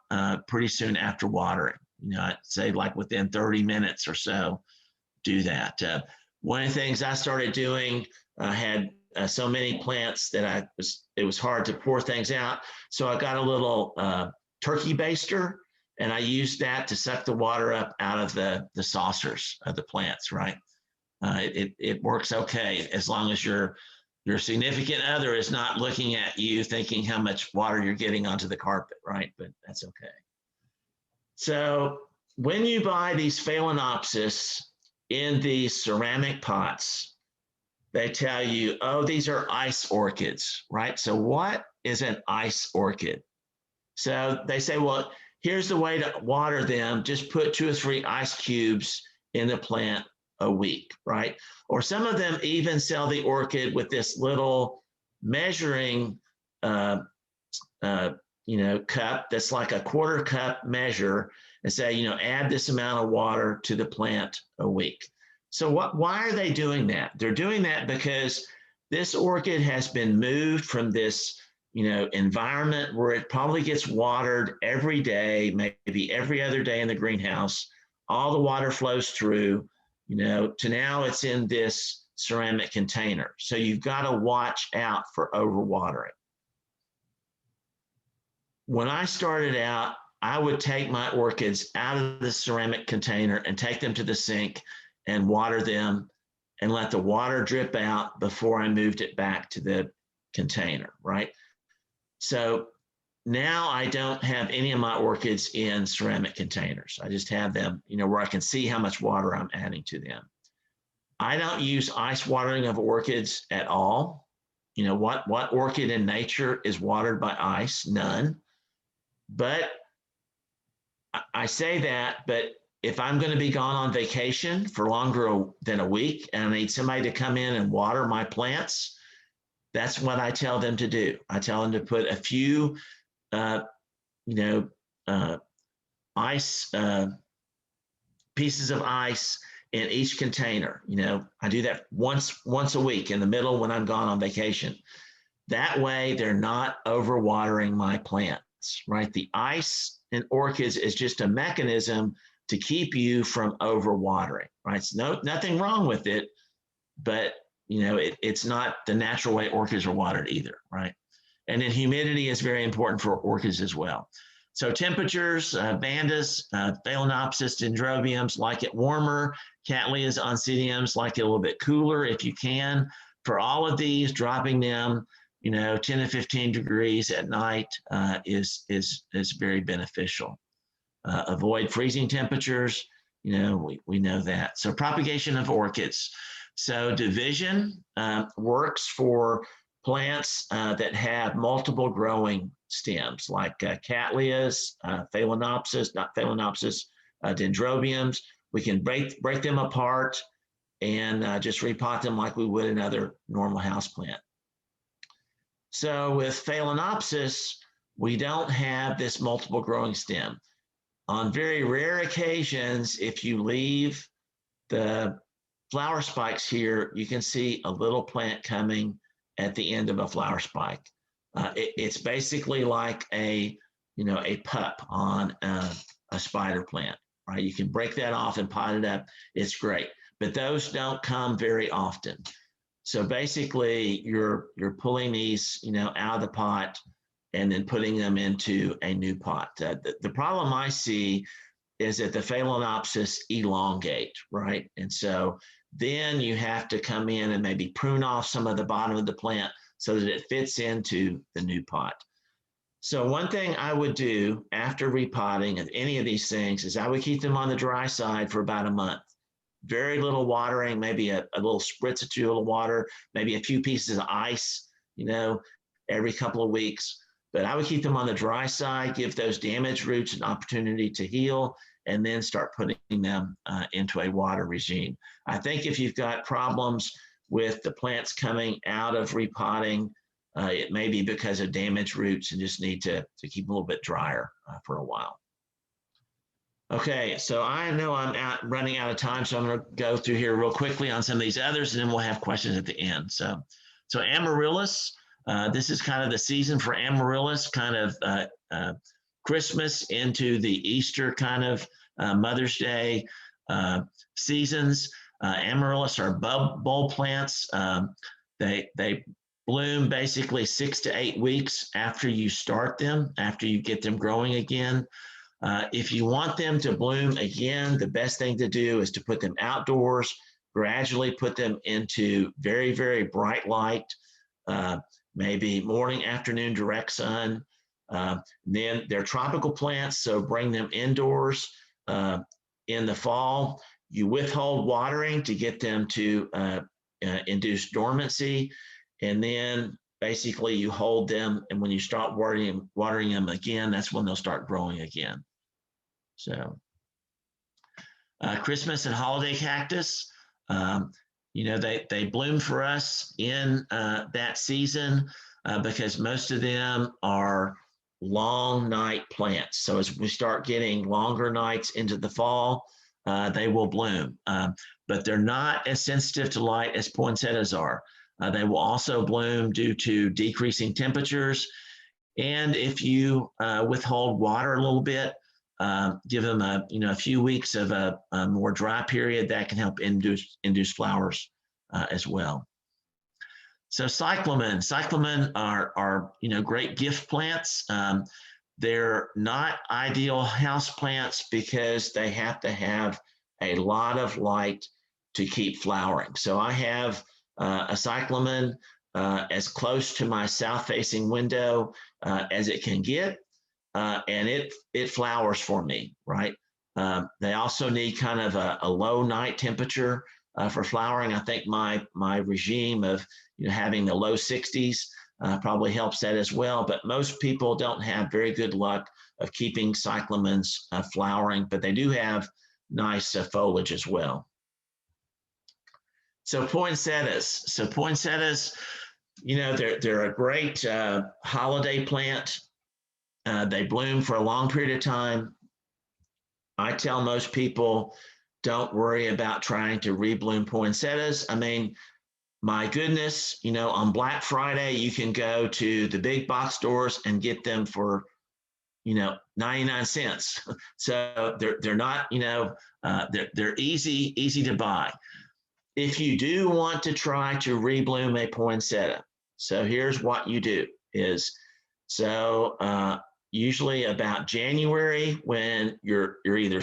pretty soon after watering. I'd say like within 30 minutes or so, do that. One of the things I started doing, I had so many plants that it was hard to pour things out. So I got a little turkey baster and I used that to suck the water up out of the saucers of the plants, right? It works okay as long as you're Your significant other is not looking at you thinking how much water you're getting onto the carpet, right? But that's okay. So when you buy these Phalaenopsis in these ceramic pots, they tell you, oh, these are ice orchids, right? So what is an ice orchid? So they say, well, here's the way to water them. Just put 2 or 3 ice cubes in the plant a week, right? Or some of them even sell the orchid with this little measuring, uh, uh, cup that's like a 1/4 cup measure, and say, add this amount of water to the plant a week. So why are they doing that? They're doing that because this orchid has been moved from this, environment where it probably gets watered every day, maybe every other day in the greenhouse. All the water flows through, to now it's in this ceramic container. So you've got to watch out for overwatering. When I started out, I would take my orchids out of the ceramic container and take them to the sink and water them and let the water drip out before I moved it back to the container, right? So now I don't have any of my orchids in ceramic containers. I just have them, where I can see how much water I'm adding to them. I don't use ice watering of orchids at all. What orchid in nature is watered by ice? None. But I say that, but if I'm going to be gone on vacation for longer than a week and I need somebody to come in and water my plants, that's what I tell them to do. I tell them to put a few, ice, pieces of ice in each container. I do that once a week in the middle when I'm gone on vacation. That way they're not overwatering my plants, right? The ice in orchids is just a mechanism to keep you from overwatering, right? It's nothing wrong with it, but it's not the natural way orchids are watered either, right? And then humidity is very important for orchids as well. So temperatures, Bandas, Phalaenopsis, Dendrobiums like it warmer, Cattleyas, Oncidiums like it a little bit cooler if you can. For all of these, dropping them 10 to 15 degrees at night is very beneficial. Avoid freezing temperatures. We know that. So propagation of orchids. So division works for plants that have multiple growing stems, like Cattleyas, Phalaenopsis, not Phalaenopsis, Dendrobiums. We can break them apart and just repot them like we would another normal houseplant. So with Phalaenopsis, we don't have this multiple growing stem. On very rare occasions, if you leave the flower spikes here, you can see a little plant coming at the end of a flower spike. It's basically like a pup on a spider plant, right? You can break that off and pot it up. It's great, but those don't come very often. So basically, you're pulling these, out of the pot and then putting them into a new pot. The problem I see is that the Phalaenopsis elongate, right? And so then you have to come in and maybe prune off some of the bottom of the plant so that it fits into the new pot. So one thing I would do after repotting of any of these things is I would keep them on the dry side for about a month. Very little watering, maybe a little spritz or two of water, maybe a few pieces of ice, every couple of weeks. But I would keep them on the dry side, give those damaged roots an opportunity to heal, and then start putting them into a water regime. I think if you've got problems with the plants coming out of repotting, it may be because of damaged roots and just need to keep a little bit drier for a while. Okay, so I know I'm running out of time, so I'm going to go through here real quickly on some of these others, and then we'll have questions at the end. So Amaryllis, this is kind of the season for Amaryllis, kind of Christmas into the Easter kind of Mother's Day seasons. Amaryllis are bulb plants. They bloom basically 6 to 8 weeks after you start them, after you get them growing again. If you want them to bloom again, the best thing to do is to put them outdoors, gradually put them into very, very bright light. maybe morning, afternoon, direct sun. Then they're tropical plants, so bring them indoors in the fall. You withhold watering to get them to induce dormancy, and then basically you hold them, and when you start watering them again, that's when they'll start growing again. So Christmas and holiday cactus, they bloom for us in that season because most of them are long night plants. So as we start getting longer nights into the fall, they will bloom. But they're not as sensitive to light as poinsettias are. They will also bloom due to decreasing temperatures. And if you withhold water a little bit, give them a few weeks of a more dry period, that can help induce flowers as well. So cyclamen are great gift plants. They're not ideal house plants because they have to have a lot of light to keep flowering. So I have a cyclamen as close to my south-facing window as it can get, and it flowers for me, right? They also need kind of a low night temperature for flowering. I think my regime of having the low 60s probably helps that as well. But most people don't have very good luck of keeping cyclamens flowering, but they do have nice foliage as well. So poinsettias. They're a great holiday plant. They bloom for a long period of time. I tell most people, don't worry about trying to rebloom poinsettias. I mean, my goodness, on Black Friday, you can go to the big box stores and get them for, 99 cents. So they're not, they're easy to buy. If you do want to try to rebloom a poinsettia, so here's what you do is, usually about January, when you're either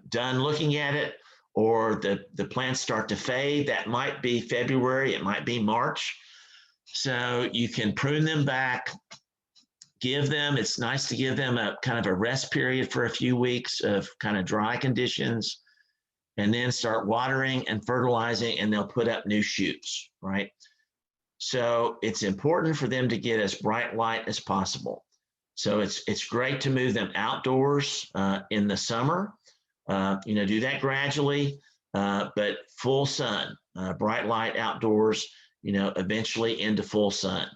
done looking at it or the plants start to fade, that might be February, it might be March. So you can prune them back, it's nice to give them a kind of a rest period for a few weeks of kind of dry conditions, and then start watering and fertilizing, and they'll put up new shoots, right? So it's important for them to get as bright light as possible. So it's great to move them outdoors in the summer. Do that gradually, but full sun, bright light outdoors, eventually into full sun.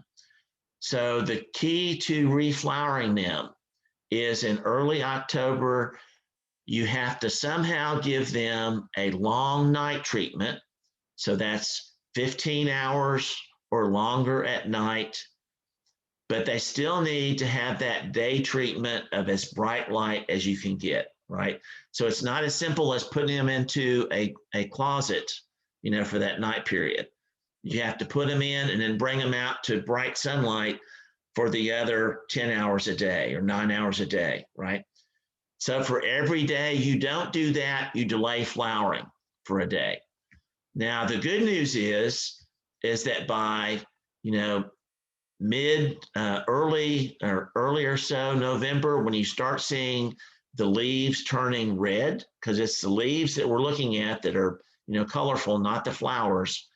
So the key to reflowering them is in early October, you have to somehow give them a long night treatment. So that's 15 hours or longer at night, but they still need to have that day treatment of as bright light as you can get, right? So it's not as simple as putting them into a closet, for that night period. You have to put them in and then bring them out to bright sunlight for the other 10 hours a day or 9 hours a day, right? So for every day you don't do that, you delay flowering for a day. Now, the good news is that by, early or so November, when you start seeing the leaves turning red, because it's the leaves that we're looking at that are, colorful, not the flowers.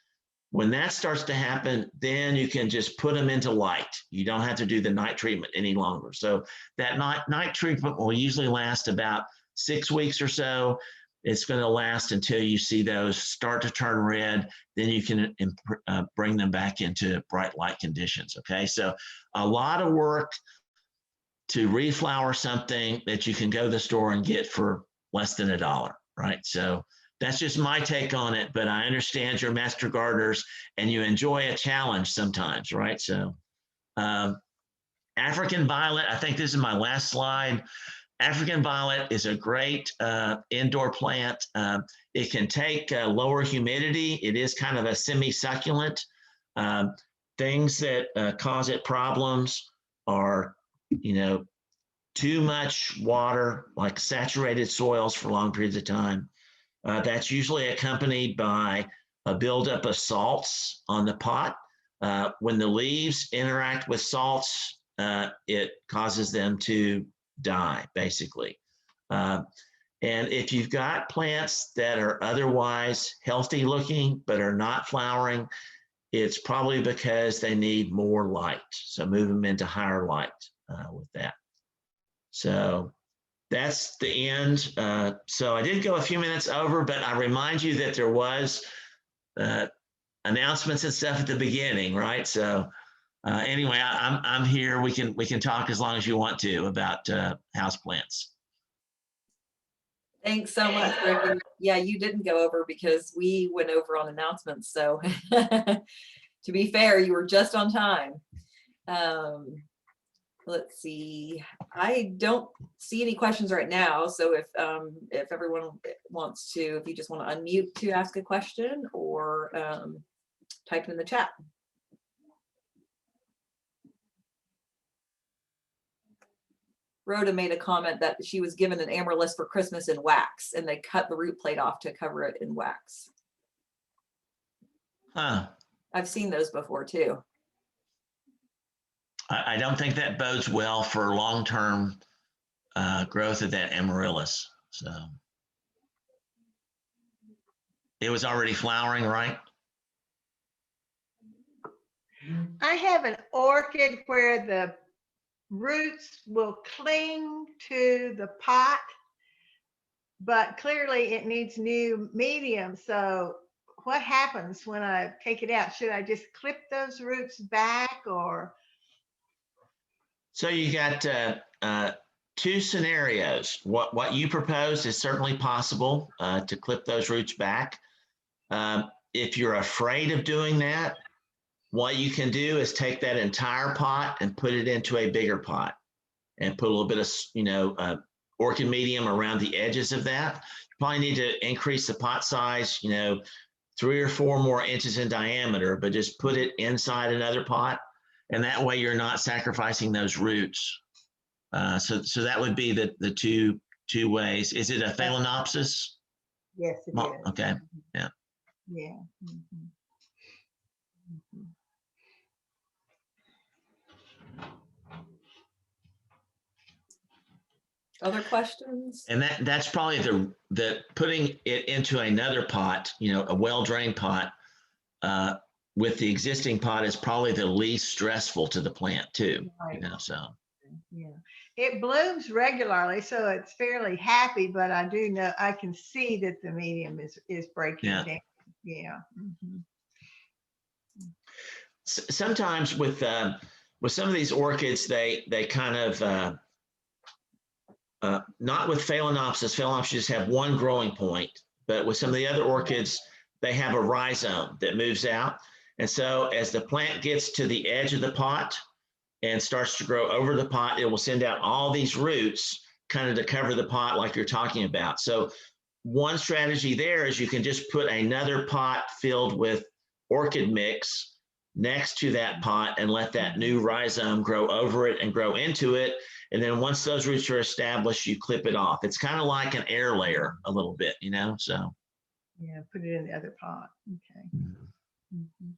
When that starts to happen, then you can just put them into light. You don't have to do the night treatment any longer. So that night treatment will usually last about 6 weeks or so. It's going to last until you see those start to turn red. Then you can bring them back into bright light conditions. Okay, so a lot of work to reflower something that you can go to the store and get for less than $1, right? So that's just my take on it, but I understand you're master gardeners and you enjoy a challenge sometimes, right? So African violet, I think this is my last slide. African violet is a great indoor plant. It can take lower humidity. It is kind of a semi-succulent. Things that cause it problems are, too much water, like saturated soils for long periods of time. That's usually accompanied by a buildup of salts on the pot. When the leaves interact with salts, it causes them to die, basically. And if you've got plants that are otherwise healthy looking but are not flowering, it's probably because they need more light. So move them into higher light with that. So that's the end. So I did go a few minutes over, but I remind you that there was announcements and stuff at the beginning, right? So anyway, I'm here. We can talk as long as you want to about houseplants. Thanks so much, Rick. Yeah, you didn't go over because we went over on announcements. So to be fair, you were just on time. Let's see. I don't see any questions right now. So if everyone wants to, if you just want to unmute to ask a question or type it in the chat. Rhoda made a comment that she was given an amaryllis for Christmas in wax, and they cut the root plate off to cover it in wax. Huh. I've seen those before too. I don't think that bodes well for long-term growth of that amaryllis. So it was already flowering, right? I have an orchid where the roots will cling to the pot, but clearly it needs new medium. So what happens when I take it out? Should I just clip those roots back, or? So you got two scenarios. What you proposed is certainly possible to clip those roots back. If you're afraid of doing that, what you can do is take that entire pot and put it into a bigger pot and put a little bit of, orchid medium around the edges of that. You probably need to increase the pot size, 3 or 4 more inches in diameter, but just put it inside another pot. And that way you're not sacrificing those roots. So that would be the two ways. Is it a phalaenopsis? Yes, it is. Okay. Yeah. Yeah. Mm-hmm. Mm-hmm. Other questions? And that's probably the putting it into another pot, a well-drained pot with the existing pot is probably the least stressful to the plant too. Right. So. Yeah, it blooms regularly, so it's fairly happy. But I do know I can see that the medium is breaking down. Yeah. Mm-hmm. Sometimes with some of these orchids, they kind of not with phalaenopsis. Phalaenopsis just have one growing point, but with some of the other orchids, they have a rhizome that moves out. And so as the plant gets to the edge of the pot and starts to grow over the pot, it will send out all these roots kind of to cover the pot like you're talking about. So one strategy there is you can just put another pot filled with orchid mix next to that pot and let that new rhizome grow over it and grow into it. And then once those roots are established, you clip it off. It's kind of like an air layer a little bit, so. Yeah, put it in the other pot. Okay. Mm-hmm.